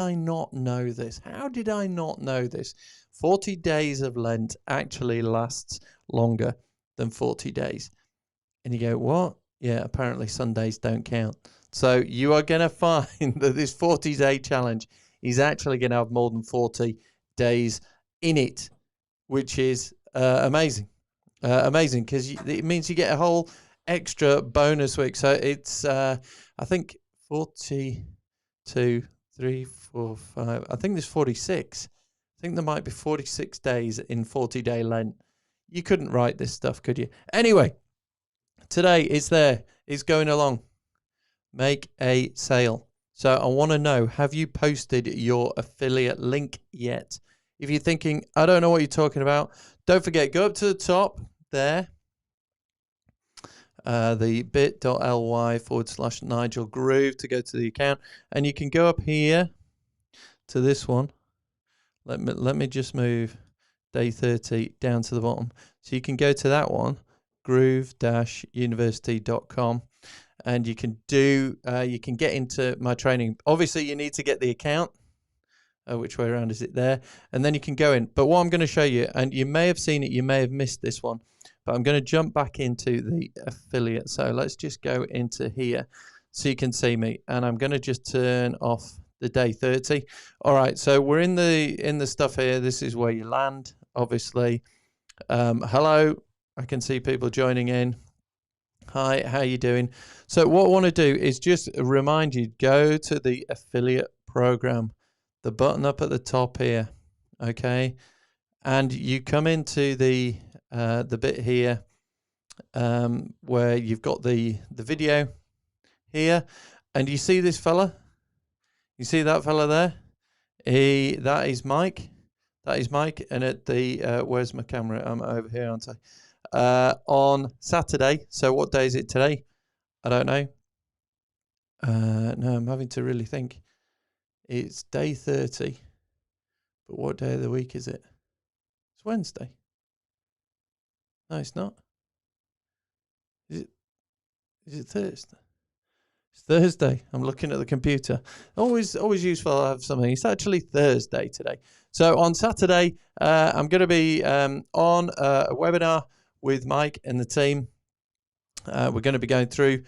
I not know this? How did I not know this? 40 days of Lent actually lasts longer than 40 days. And you go, what? Yeah, apparently Sundays don't count. So you are going to find that this 40-day challenge is actually going to have more than 40 days in it, which is amazing. Amazing, because it means you get a whole extra bonus week. So it's, I think, 42, 3, 4, 5. I think there's 46. I think there might be 46 days in 40-day Lent. You couldn't write this stuff, could you? Anyway, today it's there. It's going along. Make a sale. So I want to know, have you posted your affiliate link yet? If you're thinking, I don't know what you're talking about, don't forget, go up to the top there, the bit.ly/Nigel Groove to go to the account, and you can go up here to this one. Let me just move day 30 down to the bottom. So you can go to that one, groove-university.com, and you can get into my training. Obviously, you need to get the account. Which way around is it there? And then you can go in. But what I'm going to show you, and you may have seen it, you may have missed this one, but I'm going to jump back into the affiliate. So let's just go into here so you can see me. And I'm going to just turn off the day 30. All right, so we're in the stuff here. This is where you land, obviously. Hello, I can see people joining in. Hi, how you doing? So what I want to do is just remind you, go to the affiliate program, the button up at the top here, okay? And you come into the bit here where you've got the video here, and you see this fella? You see that fella there? That is Mike. That is Mike. And at the where's my camera? I'm over here, aren't I? On Saturday. So what day is it today? I don't know. No, I'm having to really think. It's day 30. But what day of the week is it? It's Wednesday. No, it's not. Is it Thursday? It's Thursday. I'm looking at the computer. Always useful to have something. It's actually Thursday today. So on Saturday, I'm going to be on a webinar with Mike and the team. We're going to be going through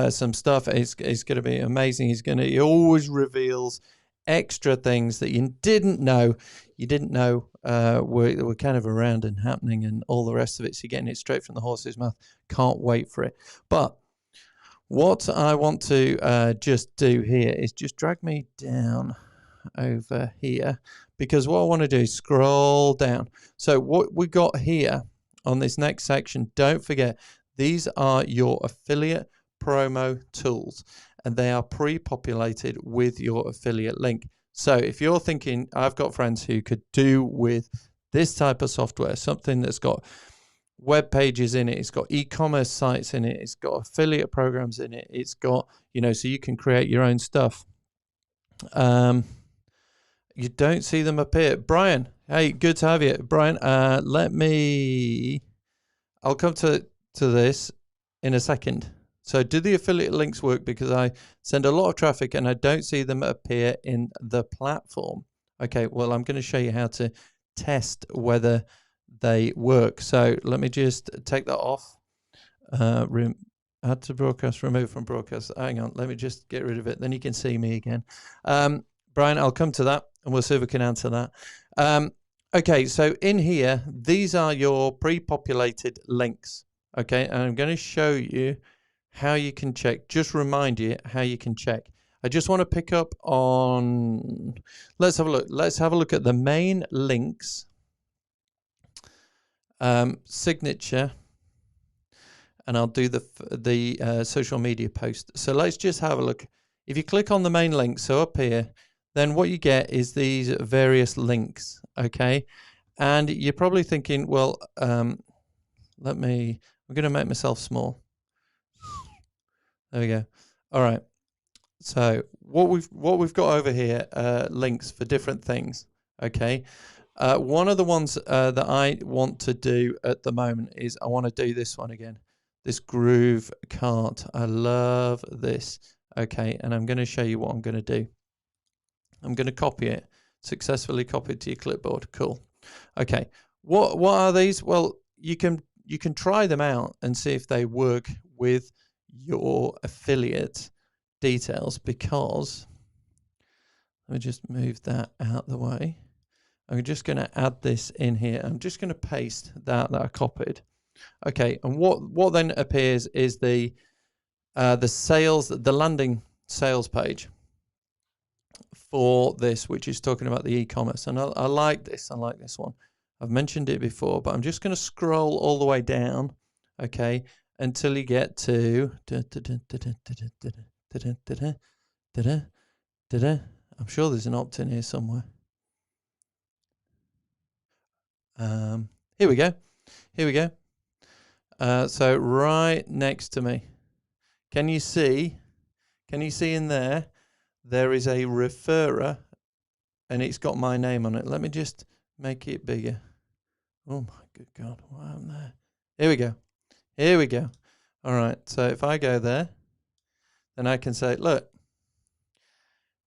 some stuff. It's going to be amazing. He always reveals extra things that you didn't know. Were kind of around and happening and all the rest of it. So you're getting it straight from the horse's mouth. Can't wait for it. But what I want to just do here is just drag me down over here, because what I want to do is scroll down. So what we got here on this next section, don't forget, these are your affiliate promo tools, and they are pre-populated with your affiliate link. So if you're thinking, I've got friends who could do with this type of software, something that's got web pages in it, it's got e-commerce sites in it, it's got affiliate programs in it, it's got, so you can create your own stuff. You don't see them appear. Brian, hey, good to have you. Brian, I'll come to this in a second. So do the affiliate links work? Because I send a lot of traffic and I don't see them appear in the platform. Okay, well, I'm going to show you how to test whether they work. So let me just take that off. Add to broadcast, remove from broadcast. Hang on, let me just get rid of it. Then you can see me again. Brian, I'll come to that and we'll see if we can answer that. Okay, so in here, these are your pre-populated links. Okay, and I'm going to show you how you can check. Just remind you how you can check. I just want to pick up on, let's have a look. Let's have a look at the main links, signature, and I'll do the social media post. So let's just have a look. If you click on the main link, so up here, then what you get is these various links, okay? And you're probably thinking, well, I'm going to make myself small. There we go. All right. So what we've got over here, links for different things, okay? One of the ones that I want to do at the moment is I want to do this one again, this groove cart. I love this, okay? And I'm going to show you what I'm going to do. I'm going to copy it. Successfully copied to your clipboard. Cool. Okay. What are these? Well, you can try them out and see if they work with your affiliate details, because let me just move that out the way. I'm just going to add this in here. I'm just going to paste that I copied. Okay, and what then appears is the landing sales page for this, which is talking about the e-commerce. And I like this. I like this one. I've mentioned it before, but I'm just going to scroll all the way down, okay, until you get to I'm sure there's an opt-in here somewhere. Here we go. Here we go. So right next to me, can you see in there is a referrer, and it's got my name on it. Let me just make it bigger. Oh my good God, what happened there? Here we go. Here we go. All right, so if I go there, then I can say, look,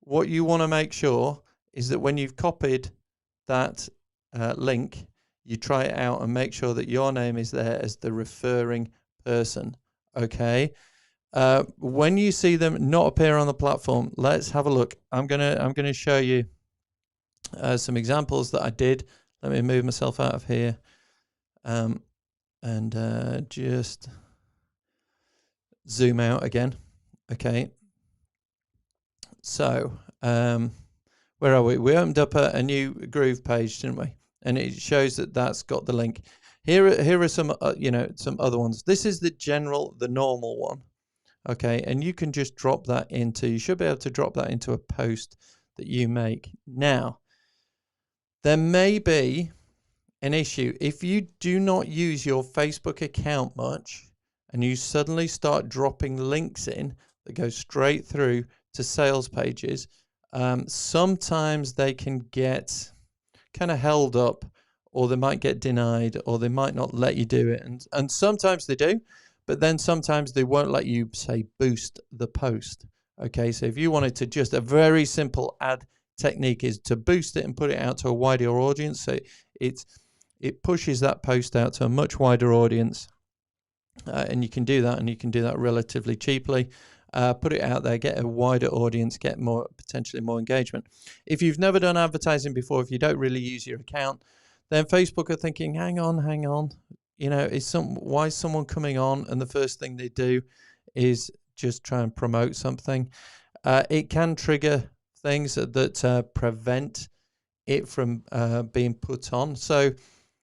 what you want to make sure is that when you've copied that link, you try it out and make sure that your name is there as the referring person, okay? When you see them not appear on the platform, let's have a look. I'm gonna show you some examples that I did. Let me move myself out of here, and just zoom out again. Okay. So where are we? We opened up a new Groove page, didn't we? And it shows that that's got the link. Here are some some other ones. This is the normal one. Okay, and you can just drop that into, you should be able to drop that into a post that you make. Now, there may be an issue if you do not use your Facebook account much and you suddenly start dropping links in that go straight through to sales pages. Sometimes they can get kind of held up, or they might get denied, or they might not let you do it. And sometimes they do, but then sometimes they won't let you, say, boost the post. Okay, so if you wanted to, just a very simple ad technique is to boost it and put it out to a wider audience. So it pushes that post out to a much wider audience. And you can do that, and you can do that relatively cheaply. Put it out there, get a wider audience, get potentially more engagement. If you've never done advertising before, if you don't really use your account, then Facebook are thinking, hang on, why is someone coming on and the first thing they do is just try and promote something? It can trigger things that prevent it from being put on. So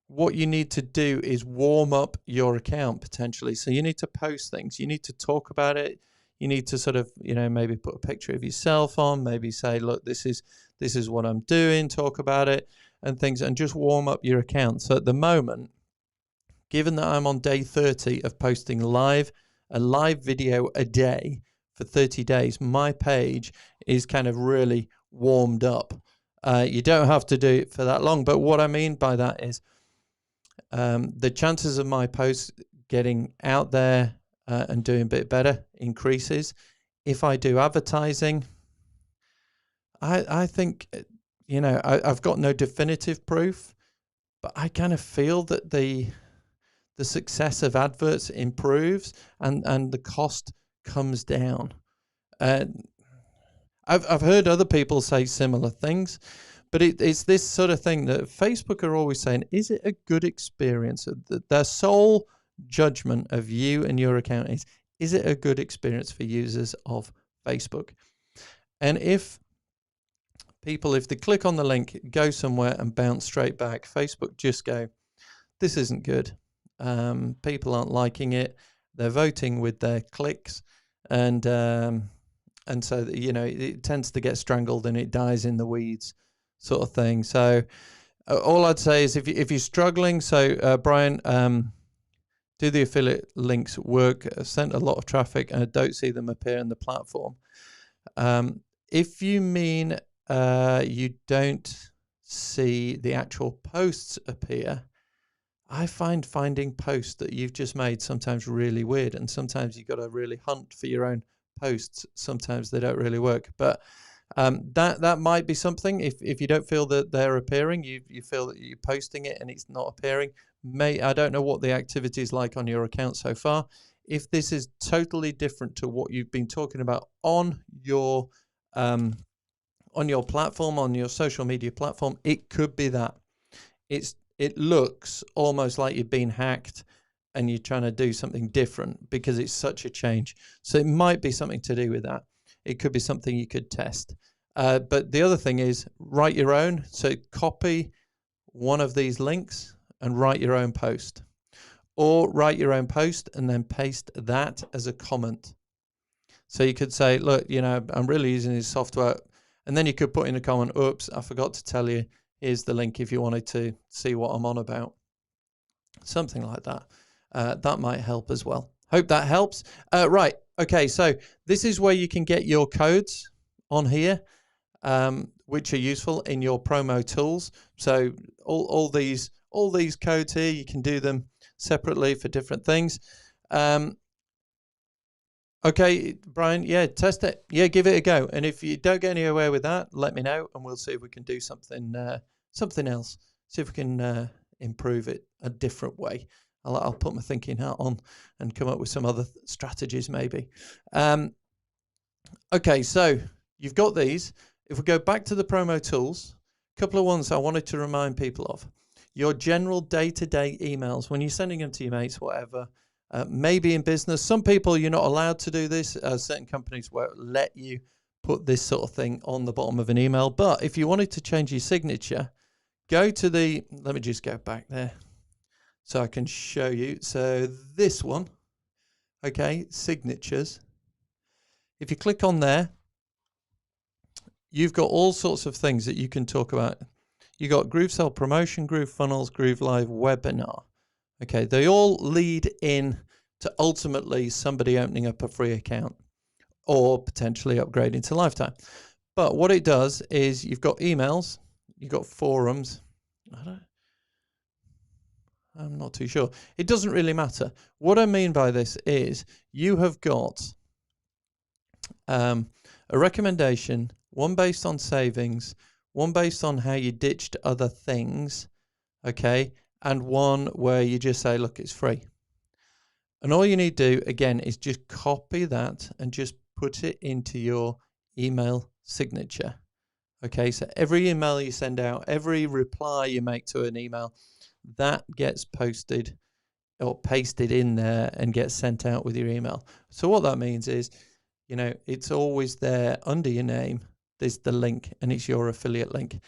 what you need to do is warm up your account potentially. So you need to post things. You need to talk about it. You need to sort of, maybe put a picture of yourself on, maybe say, look, this is what I'm doing, talk about it and things, and just warm up your account. So at the moment, given that I'm on day 30 of posting a live video a day for 30 days, my page is kind of really warmed up. You don't have to do it for that long, but what I mean by that is the chances of my posts getting out there and doing a bit better increases. If I do advertising, I think, I've got no definitive proof, but I kind of feel that the success of adverts improves and the cost comes down. I've heard other people say similar things, but it's this sort of thing that Facebook are always saying, is it a good experience? Their sole judgment of you and your account is it a good experience for users of Facebook? And if they click on the link, go somewhere and bounce straight back, Facebook just go, this isn't good. People aren't liking it. They're voting with their clicks, and so it tends to get strangled and it dies in the weeds, sort of thing. So all I'd say is if you're struggling, so Brian, do the affiliate links work? I've sent a lot of traffic and I don't see them appear on the platform. If you mean you don't see the actual posts appear, I find finding posts that you've just made sometimes really weird, and sometimes you've got to really hunt for your own posts. Sometimes they don't really work. But That might be something. If you don't feel that they're appearing, you feel that you're posting it and it's not appearing. I don't know what the activity is like on your account so far. If this is totally different to what you've been talking about on your platform, on your social media platform, it could be that it looks almost like you've been hacked and you're trying to do something different because it's such a change. So it might be something to do with that. It could be something you could test. But the other thing is write your own. So copy one of these links and write your own post. Or write your own post and then paste that as a comment. So you could say, look, I'm really using this software. And then you could put in a comment, oops, I forgot to tell you, here's the link if you wanted to see what I'm on about. Something like that. That might help as well. Hope that helps. Right. Okay. So this is where you can get your codes on here, which are useful in your promo tools. So all these codes here, you can do them separately for different things. Okay, Brian, yeah, test it. Yeah, give it a go. And if you don't get anywhere with that, let me know and we'll see if we can do something else. See if we can improve it a different way. I'll put my thinking hat on and come up with some other strategies maybe. Okay, so you've got these. If we go back to the promo tools, a couple of ones I wanted to remind people of. Your general day-to-day emails, when you're sending them to your mates, whatever, maybe in business. Some people, you're not allowed to do this. Certain companies won't let you put this sort of thing on the bottom of an email. But if you wanted to change your signature, go to let me just go back there so I can show you. So this one, okay, signatures. If you click on there, you've got all sorts of things that you can talk about. You got Groove Sell Promotion, Groove Funnels, Groove Live Webinar. Okay, they all lead in to ultimately somebody opening up a free account or potentially upgrading to lifetime. But what it does is you've got emails, you've got forums. I'm not too sure. It doesn't really matter. What I mean by this is you have got a recommendation, one based on savings, one based on how you ditched other things, okay, and one where you just say, look, it's free. And all you need to do, again, is just copy that and just put it into your email signature. Okay, so every email you send out, every reply you make to an email, that gets posted or pasted in there and gets sent out with your email. So what that means is, it's always there under your name. There's the link and it's your affiliate link.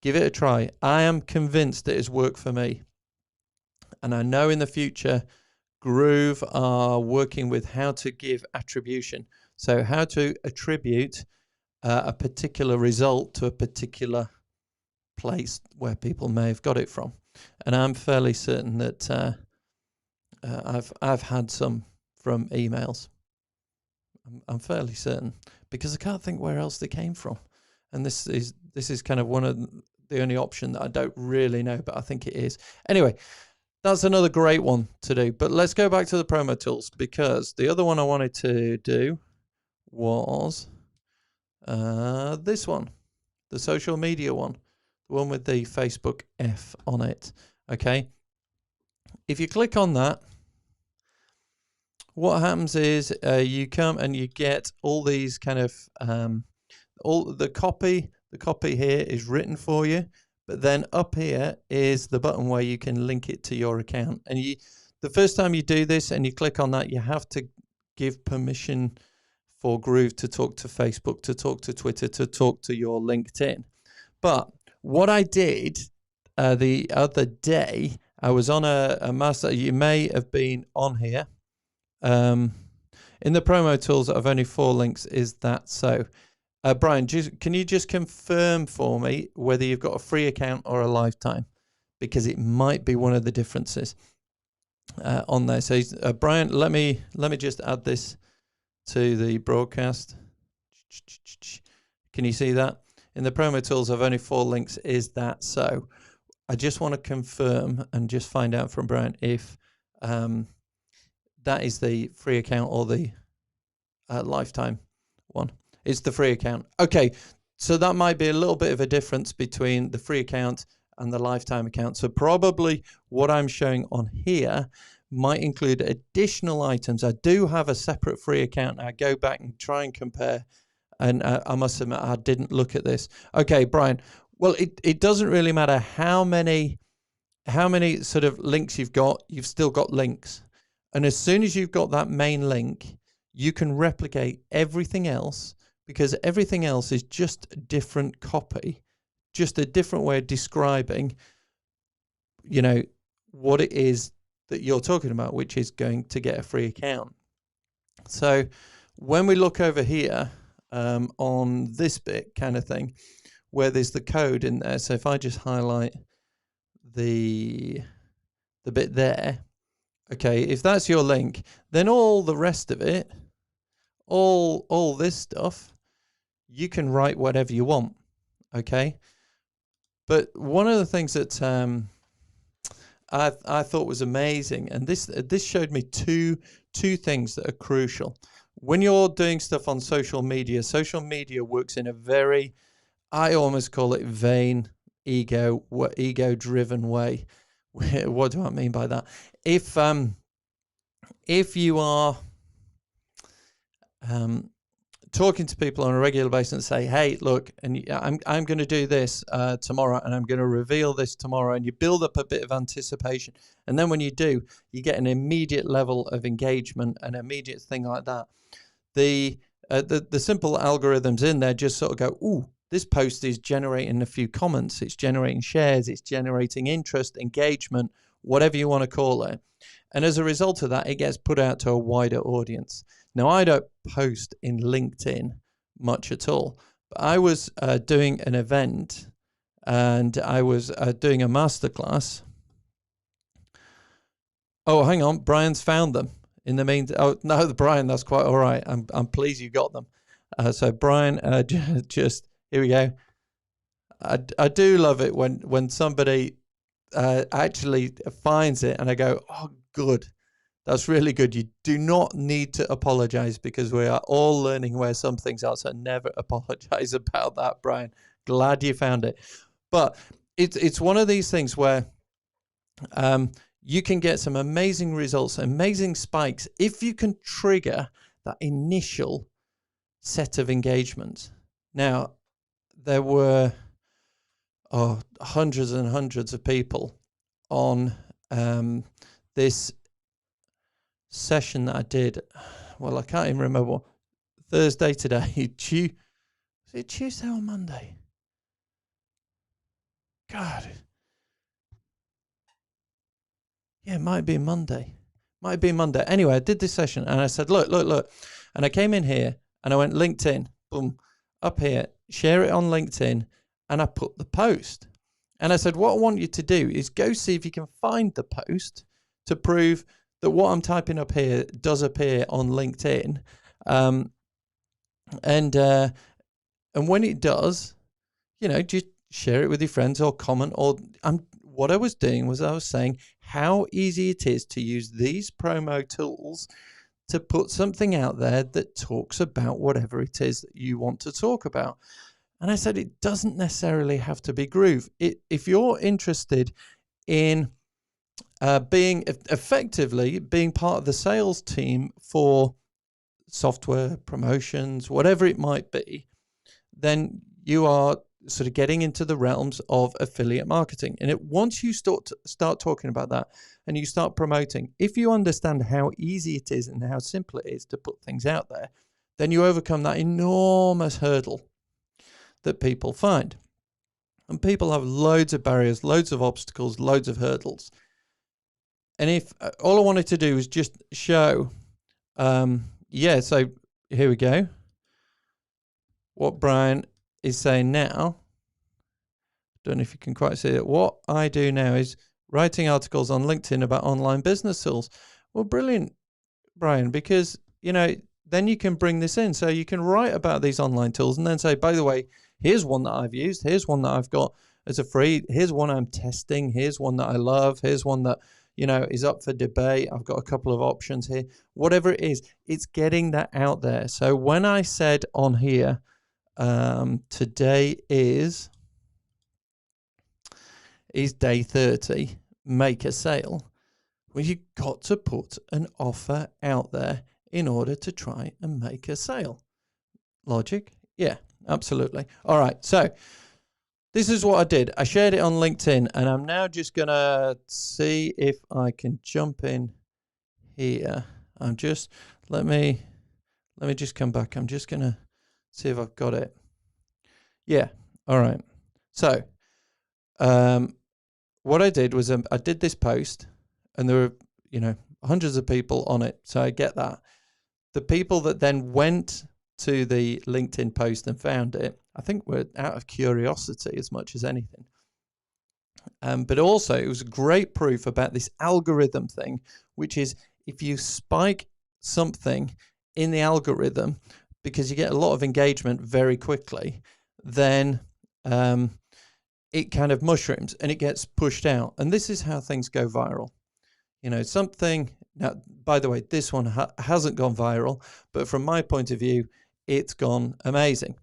Give it a try. I am convinced it has worked for me. And I know in the future, Groove are working with how to give attribution. So how to attribute a particular result to a particular place where people may have got it from. And I'm fairly certain that I've had some from emails. I'm fairly certain because I can't think where else they came from. And this is kind of one of the only option that I don't really know, but I think it is. Anyway, that's another great one to do. But let's go back to the promo tools because the other one I wanted to do was this one, the social media one, the one with the Facebook F on it. Okay. If you click on that, what happens is you come and you get all these kind of all the copy. The copy here is written for you, but then up here is the button where you can link it to your account. And the first time you do this and you click on that, you have to give permission for Groove to talk to Facebook, to talk to Twitter, to talk to your LinkedIn. But what I did the other day, I was on a master. You may have been on here. In the promo tools, I've only 4 links. Is that so? Brian, can you just confirm for me whether you've got a free account or a lifetime? Because it might be one of the differences on there. So Brian, let me just add this to the broadcast. Can you see that? In the promo tools, I've only 4 links. Is that so? I just want to confirm and just find out from Brian if that is the free account or the lifetime one. It's the free account. Okay, So that might be a little bit of a difference between the free account and the lifetime account. So probably what I'm showing on here might include additional items. I do have a separate free account. I go back and try and compare, and I must admit I didn't look at this. Okay, Brian. Well, it doesn't really matter how many sort of links you've got. You've still got links, and as soon as you've got that main link, you can replicate everything else, because everything else is just a different copy, just a different way of describing, you know, what it is that you're talking about, which is going to get a free account. So when we look over here on this bit kind of thing, where there's the code in there. So if I just highlight the bit there, okay, if that's your link, then all the rest of it, all this stuff, you can write whatever you want, okay? But one of the things that I thought was amazing, and this showed me two things that are crucial. When you're doing stuff on social media works in a very, I almost call it vain, ego-driven way. What do I mean by that? If you are talking to people on a regular basis and say, hey, look, and I'm going to do this tomorrow, and I'm going to reveal this tomorrow, and you build up a bit of anticipation, and then when you do, you get an immediate level of engagement, an immediate thing like that. The simple algorithms in there just sort of go, ooh, this post is generating a few comments, it's generating shares, it's generating interest, engagement, whatever you want to call it. And as a result of that, it gets put out to a wider audience. Now, I don't post in LinkedIn much at all, but I was doing an event, and I was doing a masterclass. Oh, hang on, Brian's found them. In the meantime, oh no, Brian, that's quite all right. I'm pleased you got them. So Brian, just here we go. I do love it when somebody actually finds it, and I go, oh, good. That's really good. You do not need to apologize, because we are all learning where some things are. So never apologize about that, Brian. Glad you found it. But it's one of these things where you can get some amazing results, amazing spikes, if you can trigger that initial set of engagements. Now, there were hundreds and hundreds of people on this session that I did. Well, I can't even remember what Thursday today. Is it Tuesday or Monday? God. Yeah, it might be Monday. Might be Monday. Anyway, I did this session, and I said, look. And I came in here, and I went LinkedIn, boom, up here, share it on LinkedIn, and I put the post. And I said, what I want you to do is go see if you can find the post to prove that what I'm typing up here does appear on LinkedIn. And when it does, just share it with your friends or comment. Or what I was doing was I was saying how easy it is to use these promo tools to put something out there that talks about whatever it is that you want to talk about. And I said it doesn't necessarily have to be Groove. If you're interested in being part of the sales team for software promotions, whatever it might be, then you are sort of getting into the realms of affiliate marketing. And once you start talking about that and you start promoting, if you understand how easy it is and how simple it is to put things out there, then you overcome that enormous hurdle that people find. And people have loads of barriers, loads of obstacles, loads of hurdles. And if all I wanted to do was just show, so here we go. What Brian is saying now, don't know if you can quite see it. What I do now is writing articles on LinkedIn about online business tools. Well, brilliant, Brian, because, then you can bring this in. So you can write about these online tools and then say, by the way, here's one that I've used. Here's one that I've got as a free. Here's one I'm testing. Here's one that I love. Here's one that, is up for debate. I've got a couple of options here. Whatever it is, it's getting that out there. So when I said on here, today is day 30, make a sale. Well, you've got to put an offer out there in order to try and make a sale. Logic? Yeah, absolutely. All right, so this is what I did. I shared it on LinkedIn, and I'm now just going to see if I can jump in here. Let me just come back. I'm just going to see if I've got it. Yeah, all right. So what I did was I did this post, and there were, hundreds of people on it. So I get that. The people that then went to the LinkedIn post and found it, I think were out of curiosity as much as anything. But also it was great proof about this algorithm thing, which is if you spike something in the algorithm because you get a lot of engagement very quickly, then it kind of mushrooms and it gets pushed out. And this is how things go viral. Now, by the way, this one hasn't gone viral, but from my point of view, it's gone amazing.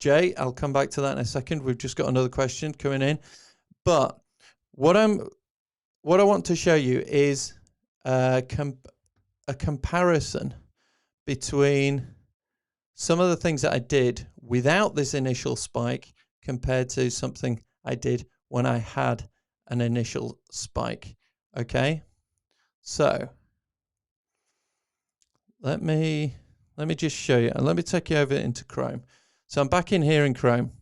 Jay, I'll come back to that in a second. We've just got another question coming in. But what I want to show you is a comparison between some of the things that I did without this initial spike compared to something I did when I had an initial spike. Okay, so let me just show you, and let me take you over into Chrome. So I'm back in here in Chrome.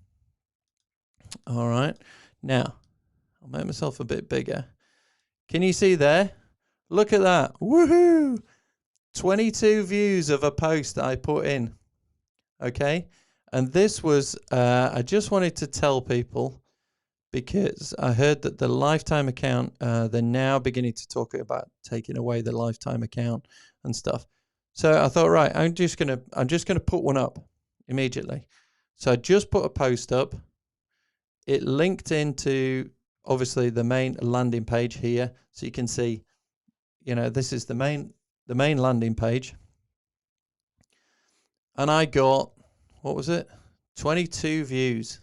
All right, now I'll make myself a bit bigger. Can you see there? Look at that. Woohoo! 22 views of a post that I put in. Okay, and this was I just wanted to tell people, because I heard that the lifetime account, they're now beginning to talk about taking away the lifetime account and stuff. So I thought, right, I'm just gonna put one up immediately. So I just put a post up. It linked into obviously the main landing page here, so you can see, this is the main landing page. And I got, what was it? 22 views.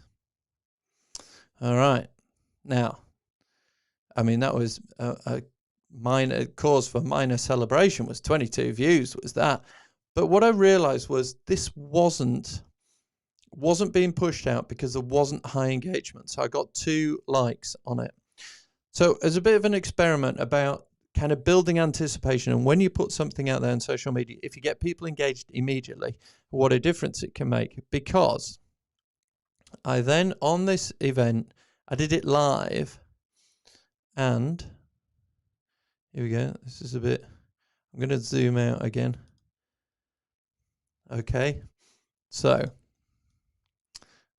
All right. Now, I mean, that was a minor cause for minor celebration, was 22 views, was that. But what I realized was this wasn't being pushed out because there wasn't high engagement. So I got 2 likes on it. So as a bit of an experiment about kind of building anticipation, and when you put something out there on social media, if you get people engaged immediately, what a difference it can make. Because I then, on this event, I did it live, and here we go. This is a bit, I'm going to zoom out again. Okay, so I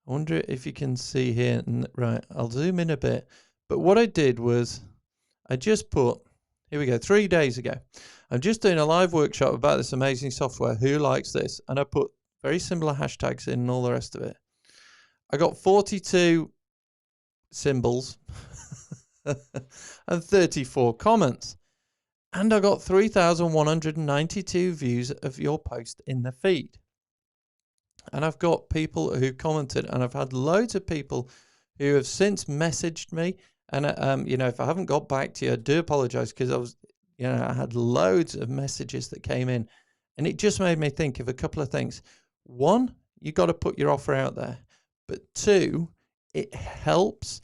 wonder if you can see here. Right, I'll zoom in a bit. But what I did was I just put, here we go, 3 days ago. I'm just doing a live workshop about this amazing software. Who likes this? And I put very similar hashtags in and all the rest of it. I got 42 symbols and 34 comments. And I got 3,192 views of your post in the feed. And I've got people who commented, and I've had loads of people who have since messaged me. And, if I haven't got back to you, I do apologize, because I was, I had loads of messages that came in, and it just made me think of a couple of things. One, you got to put your offer out there. But 2, it helps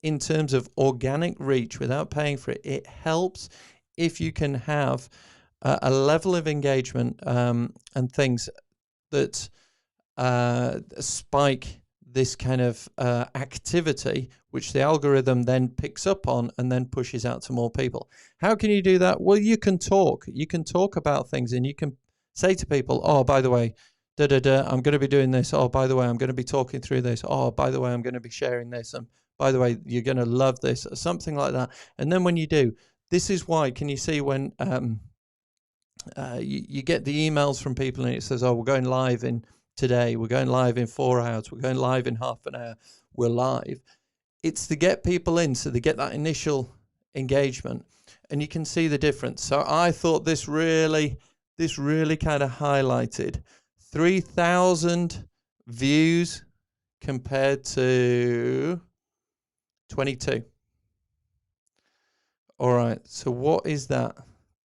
in terms of organic reach without paying for it. It helps if you can have a level of engagement and things that spike this kind of activity, which the algorithm then picks up on and then pushes out to more people. How can you do that? Well, you can talk. You can talk about things, and you can say to people, oh, by the way, I'm going to be doing this. Oh, by the way, I'm going to be talking through this. Oh, by the way, I'm going to be sharing this. And by the way, you're going to love this, or something like that. And then when you do, this is why, can you see when you get the emails from people and it says, oh, we're going live in today, we're going live in 4 hours, we're going live in half an hour, we're live. It's to get people in so they get that initial engagement, and you can see the difference. So I thought this this really kind of highlighted 3,000 views compared to 22. All right, so what is that?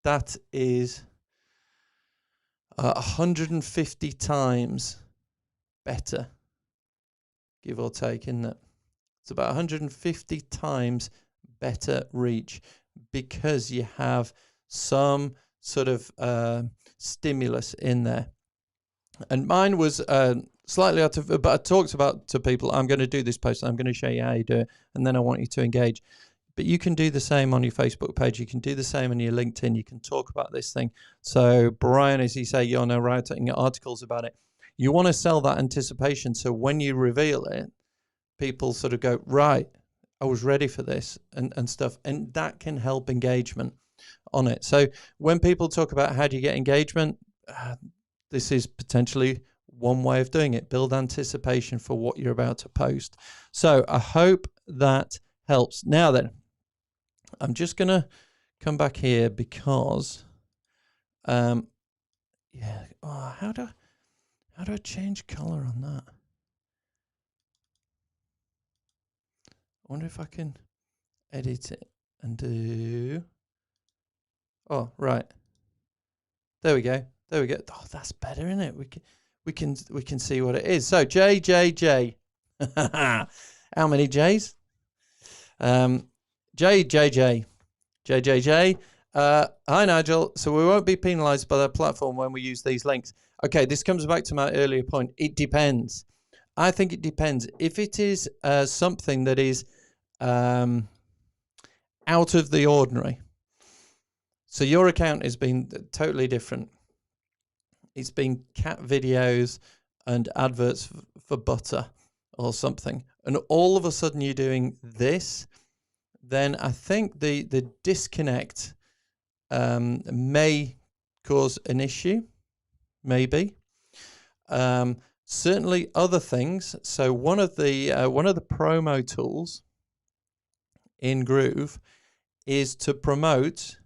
That is 150 times better, give or take, isn't it? It's about 150 times better reach because you have some sort of stimulus in there. And mine was slightly out of, but I talked about to people, I'm going to do this post, I'm going to show you how you do it, and then I want you to engage. But you can do the same on your Facebook page. You can do the same on your LinkedIn. You can talk about this thing. So Brian, as you say, you're now writing articles about it. You want to sell that anticipation. So when you reveal it, people sort of go, right, I was ready for this and stuff. And that can help engagement on it. So when people talk about how do you get engagement, this is potentially one way of doing it. Build anticipation for what you're about to post. So I hope that helps. Now then, I'm just going to come back here because, yeah, oh, how do I change color on that? I wonder if I can edit it and do, oh, right. There we go. There we go. Oh, that's better, isn't it? We can see what it is. So JJJ. How many J's? JJJ. Hi, Nigel. So we won't be penalized by the platform when we use these links. Okay, this comes back to my earlier point. It depends. I think it depends. If it is something that is out of the ordinary, so your account has been totally different. It's been cat videos and adverts for butter or something, and all of a sudden you're doing this, then I think the disconnect may cause an issue, maybe. Certainly other things. So one of the promo tools in Groove is to promote.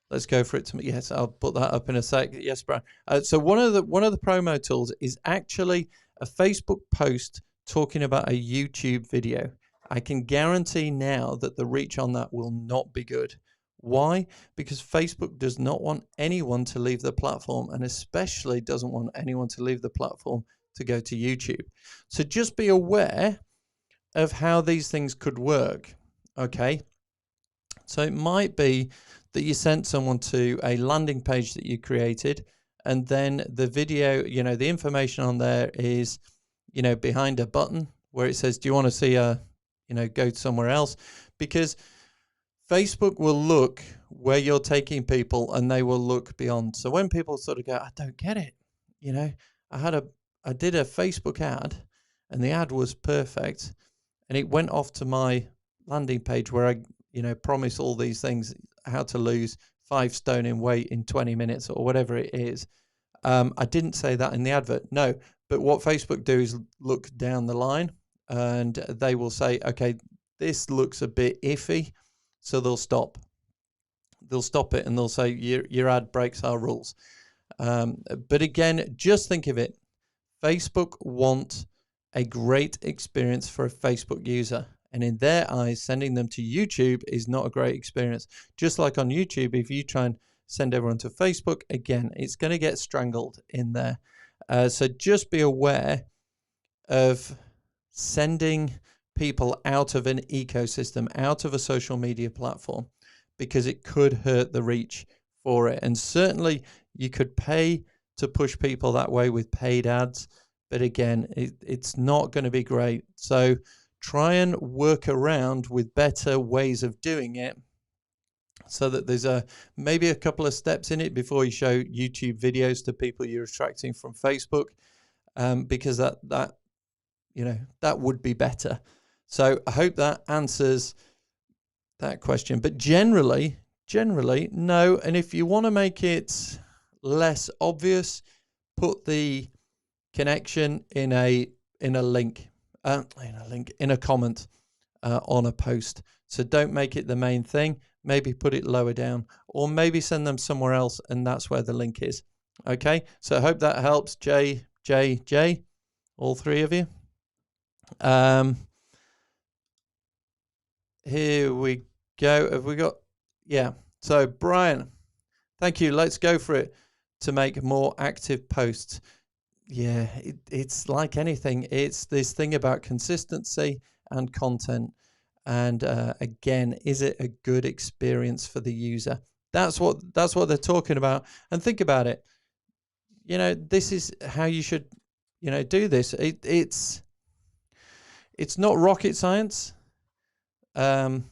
Let's go for it. Yes, I'll put that up in a sec. Yes, Brian. So one of the promo tools is actually a Facebook post talking about a YouTube video. I can guarantee now that the reach on that will not be good. Why? Because Facebook does not want anyone to leave the platform, and especially doesn't want anyone to leave the platform to go to YouTube. So just be aware of how these things could work. Okay. So it might be that you sent someone to a landing page that you created, and then the video, the information on there is, behind a button where it says, do you want to see go somewhere else? Because Facebook will look where you're taking people and they will look beyond. So when people sort of go, I don't get it. I did a Facebook ad and the ad was perfect and it went off to my landing page where I, promise all these things, how to lose 5 stone in weight in 20 minutes or whatever it is. I didn't say that in the advert. No, but what Facebook do is look down the line and they will say, okay, this looks a bit iffy. So they'll stop it and they'll say your ad breaks our rules. But again, just think of it. Facebook want a great experience for a Facebook user. And in their eyes, sending them to YouTube is not a great experience. Just like on YouTube, if you try and send everyone to Facebook, again, it's going to get strangled in there. So just be aware of sending people out of an ecosystem, out of a social media platform, because it could hurt the reach for it. And certainly you could pay to push people that way with paid ads, but again, it's not going to be great. So try and work around with better ways of doing it so that there's maybe a couple of steps in it before you show YouTube videos to people you're attracting from Facebook, because that would be better. So I hope that answers that question. But generally, no. And if you want to make it less obvious, put the connection in a link, in a comment. on a post. So don't make it the main thing. Maybe put it lower down, or maybe send them somewhere else, and that's where the link is. Okay, so I hope that helps. J, all three of you. Here we go. Have we got? Yeah. So Brian, thank you. Let's go for it to make more active posts. Yeah, it's like anything. It's this thing about consistency and content. And again, is it a good experience for the user? That's what they're talking about. And think about it. You know, this is how you should, you know, do this. It's not rocket science. So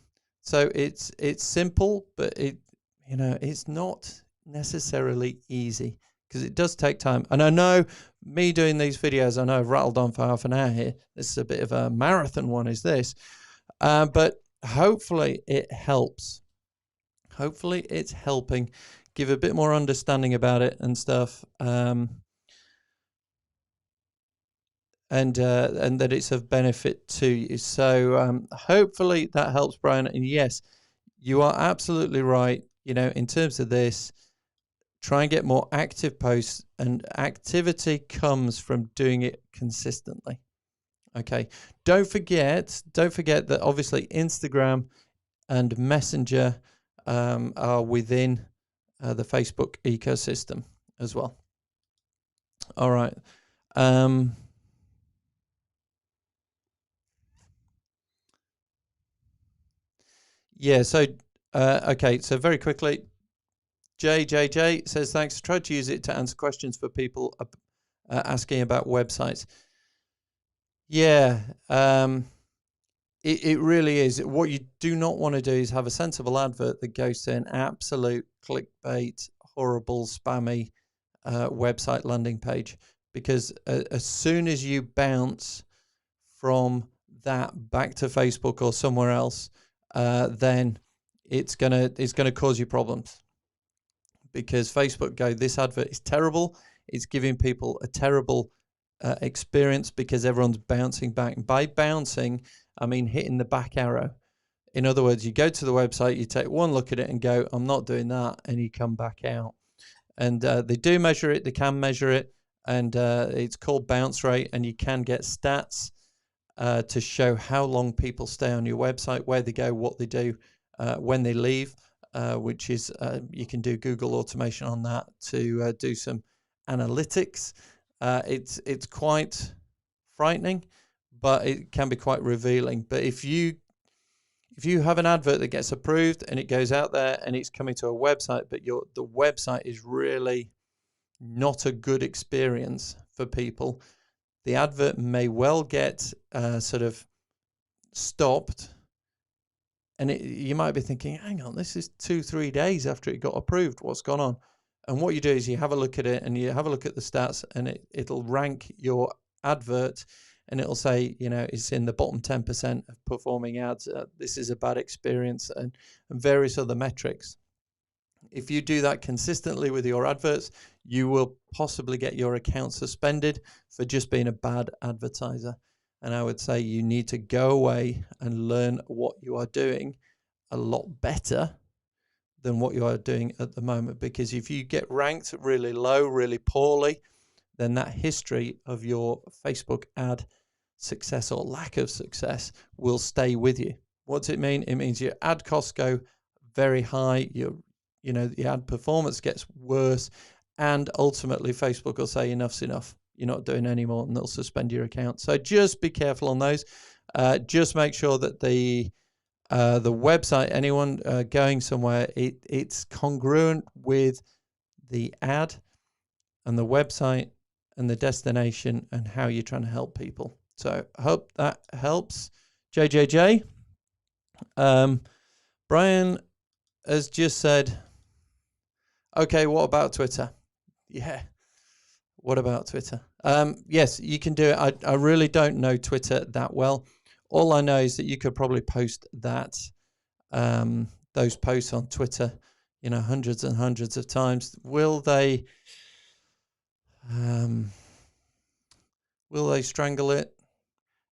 it's simple, but it's not necessarily easy, because it does take time. And I know, me doing these videos, I know I've rattled on for half an hour here. This is a bit of a marathon one, is this? But hopefully it helps. Hopefully it's helping give a bit more understanding about it and stuff. And that it's of benefit to you. So hopefully that helps, Brian. And yes, you are absolutely right. You know, in terms of this, try and get more active posts, and activity comes from doing it consistently. Okay. Don't forget that obviously Instagram and Messenger are within the Facebook ecosystem as well. All right. Yeah, so, okay, so very quickly, JJJ says, thanks. Tried to use it to answer questions for people asking about websites. Yeah, it really is. What you do not want to do is have a sensible advert that goes to an absolute clickbait, horrible, spammy website landing page, because as soon as you bounce from that back to Facebook or somewhere else, then it's gonna cause you problems, because Facebook go, this advert is terrible. It's giving people a terrible experience, because everyone's bouncing back. And by bouncing, I mean hitting the back arrow. In other words, you go to the website, you take one look at it and go, I'm not doing that, and you come back out. And they do measure it. They can measure it, and it's called bounce rate, and you can get stats to show how long people stay on your website, where they go, what they do, when they leave, which is, you can do Google automation on that to do some analytics. It's quite frightening, but it can be quite revealing. But if you have an advert that gets approved and it goes out there and it's coming to a website, but the website is really not a good experience for people, the advert may well get sort of stopped. And you might be thinking, hang on, this is 2-3 days after it got approved. What's gone on? And what you do is you have a look at it, and you have a look at the stats, and it'll rank your advert, and it'll say, you know, it's in the bottom 10% of performing ads. This is a bad experience, and various other metrics. If you do that consistently with your adverts, you will possibly get your account suspended for just being a bad advertiser. And I would say you need to go away and learn what you are doing a lot better than what you are doing at the moment. Because if you get ranked really low, really poorly, then that history of your Facebook ad success or lack of success will stay with you. What's it mean? It means your ad costs go very high. The ad performance gets worse, and ultimately Facebook will say enough's enough. You're not doing any more, and they'll suspend your account. So just be careful on those. Just make sure that the website, anyone going somewhere, it's congruent with the ad and the website and the destination and how you're trying to help people. So I hope that helps. JJJ. Brian has just said, okay, what about Twitter? Yeah. What about Twitter? Yes, you can do it. I really don't know Twitter that well. All I know is that you could probably post those posts on Twitter, hundreds and hundreds of times. Will they strangle it?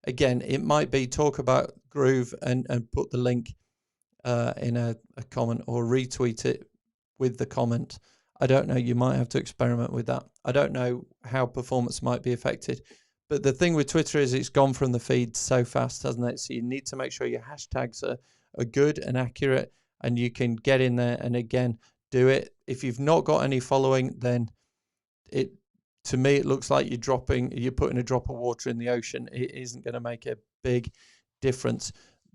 again, it might be talk about Groove and put the link in a comment, or retweet it with the comment. I don't know. You might have to experiment with that. I don't know how performance might be affected. But the thing with Twitter is it's gone from the feed so fast, hasn't it? So you need to make sure your hashtags are good and accurate, and you can get in there and, again, do it. If you've not got any following, then to me, it looks like you're putting a drop of water in the ocean. It isn't going to make a big difference.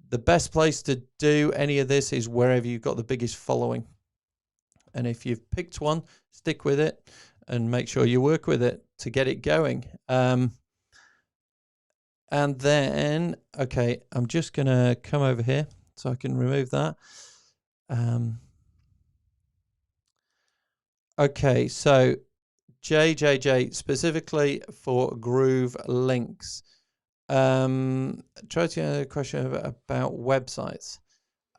The best place to do any of this is wherever you've got the biggest following. And if you've picked one, stick with it and make sure you work with it to get it going. And then, okay, I'm just going to come over here so I can remove that. Okay, so JJJ, specifically for Groove links. Try to get a question about websites.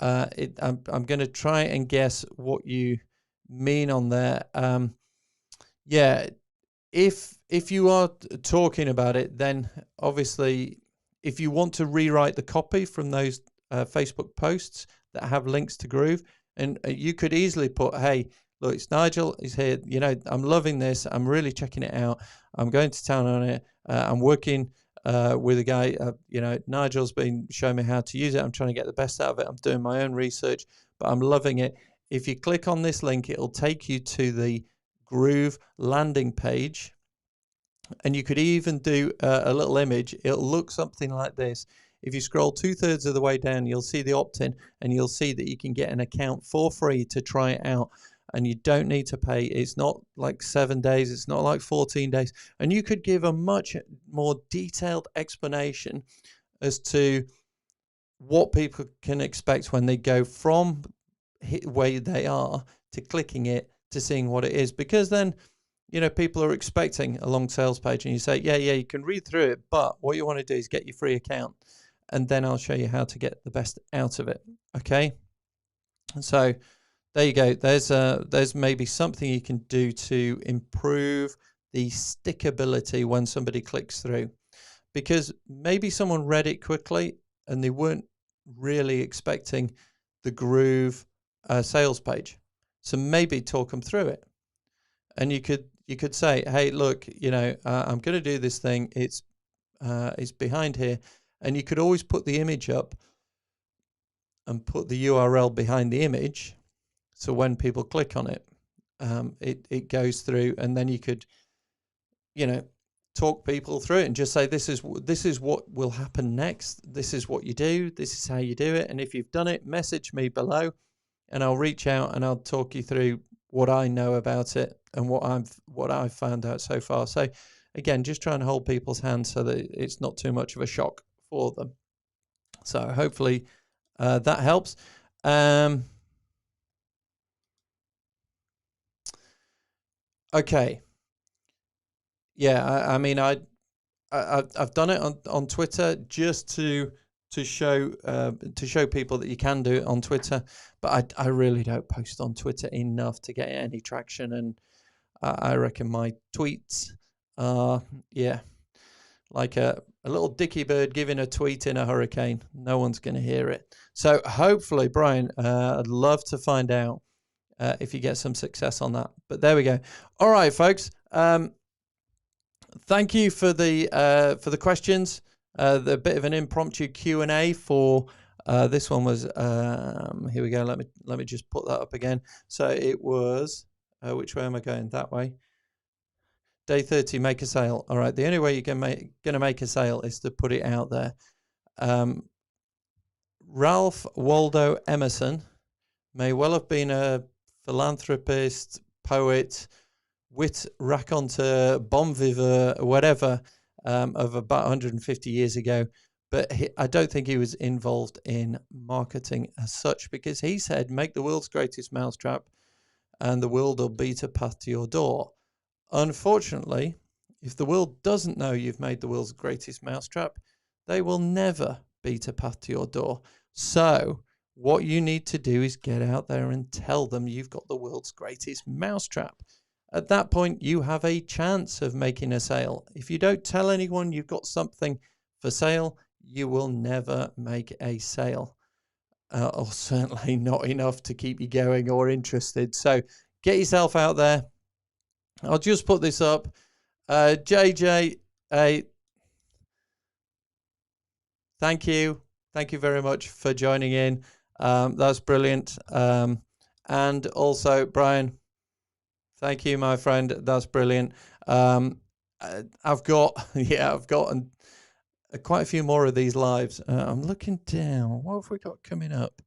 I'm going to try and guess what you mean on there. Yeah, if you are talking about it, then obviously if you want to rewrite the copy from those Facebook posts that have links to Groove, and you could easily put, hey, look, it's Nigel, he's here, you know, I'm loving this, I'm really checking it out, I'm going to town on it, I'm working with a guy, you know, Nigel's been showing me how to use it, I'm trying to get the best out of it, I'm doing my own research, but I'm loving it. If you click on this link, it'll take you to the Groove landing page, and you could even do a little image. It'll look something like this. If you scroll 2/3 of the way down, you'll see the opt-in, and you'll see that you can get an account for free to try it out, and you don't need to pay. It's not like 7 days, it's not like 14 days, and you could give a much more detailed explanation as to what people can expect when they go from where they are to clicking it to seeing what it is, because then, you know, people are expecting a long sales page, and you say, yeah, you can read through it, but what you want to do is get your free account, and then I'll show you how to get the best out of it. Okay, and so there you go. There's maybe something you can do to improve the stickability when somebody clicks through, because maybe someone read it quickly and they weren't really expecting the Groove sales page. So maybe talk them through it, and you could say, hey, look, you know, I'm going to do this thing. It's behind here, and you could always put the image up and put the URL behind the image, so when people click on it, it goes through, and then you could, you know, talk people through it and just say, this is what will happen next. This is what you do. This is how you do it. And if you've done it, message me below, and I'll reach out and I'll talk you through what I know about it and what I've found out so far. So again, just try and hold people's hands so that it's not too much of a shock for them. So hopefully that helps. Okay. Yeah, I mean, I've done it on Twitter just to show people that you can do it on Twitter, but I really don't post on Twitter enough to get any traction, and I reckon my tweets are, yeah, like a little dicky bird giving a tweet in a hurricane. No one's going to hear it. So hopefully, Brian, I'd love to find out if you get some success on that. But there we go. All right, folks. Thank you for the questions. The bit of an impromptu Q&A for this one was here we go. Let me just put that up again. So it was which way am I going? That way. Day 30, make a sale. All right. The only way you're going to make a sale is to put it out there. Ralph Waldo Emerson may well have been a philanthropist, poet, wit raconteur, bon vivant, whatever, of about 150 years ago. But I don't think he was involved in marketing as such, because he said, make the world's greatest mousetrap and the world will beat a path to your door. Unfortunately, if the world doesn't know you've made the world's greatest mousetrap, they will never beat a path to your door. So what you need to do is get out there and tell them you've got the world's greatest mousetrap. At that point, you have a chance of making a sale. If you don't tell anyone you've got something for sale, you will never make a sale, or certainly not enough to keep you going or interested. So get yourself out there. I'll just put this up. JJ, thank you. Thank you very much for joining in. That's brilliant. And also, Brian, thank you, my friend. That's brilliant. I've got quite a few more of these lives. I'm looking down. What have we got coming up?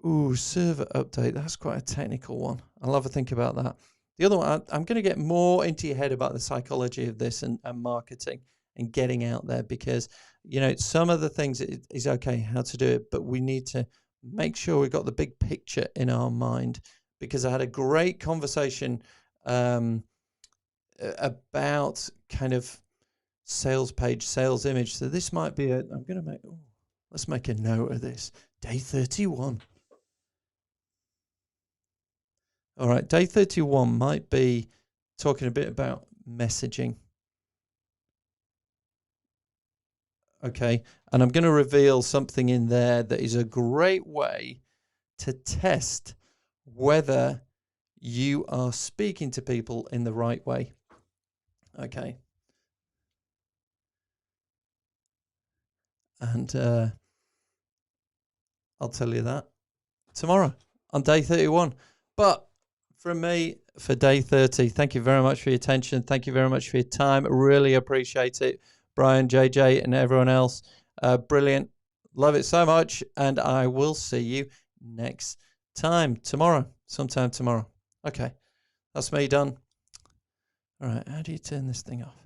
Ooh, server update. That's quite a technical one. I'll have a think about that. The other one, I'm going to get more into your head about the psychology of this and marketing and getting out there, because, you know, some of the things is okay how to do it, but we need to make sure we've got the big picture in our mind, because I had a great conversation about kind of sales page, sales image. So this might be let's make a note of this. Day 31. All right, day 31 might be talking a bit about messaging. Okay, and I'm going to reveal something in there that is a great way to test whether you are speaking to people in the right way. Okay. And I'll tell you that tomorrow on day 31. But from me for day 30, thank you very much for your attention. Thank you very much for your time. Really appreciate it. Brian, JJ, and everyone else. Brilliant. Love it so much. And I will see you next time tomorrow, sometime tomorrow. Okay. That's me done. All right. How do you turn this thing off?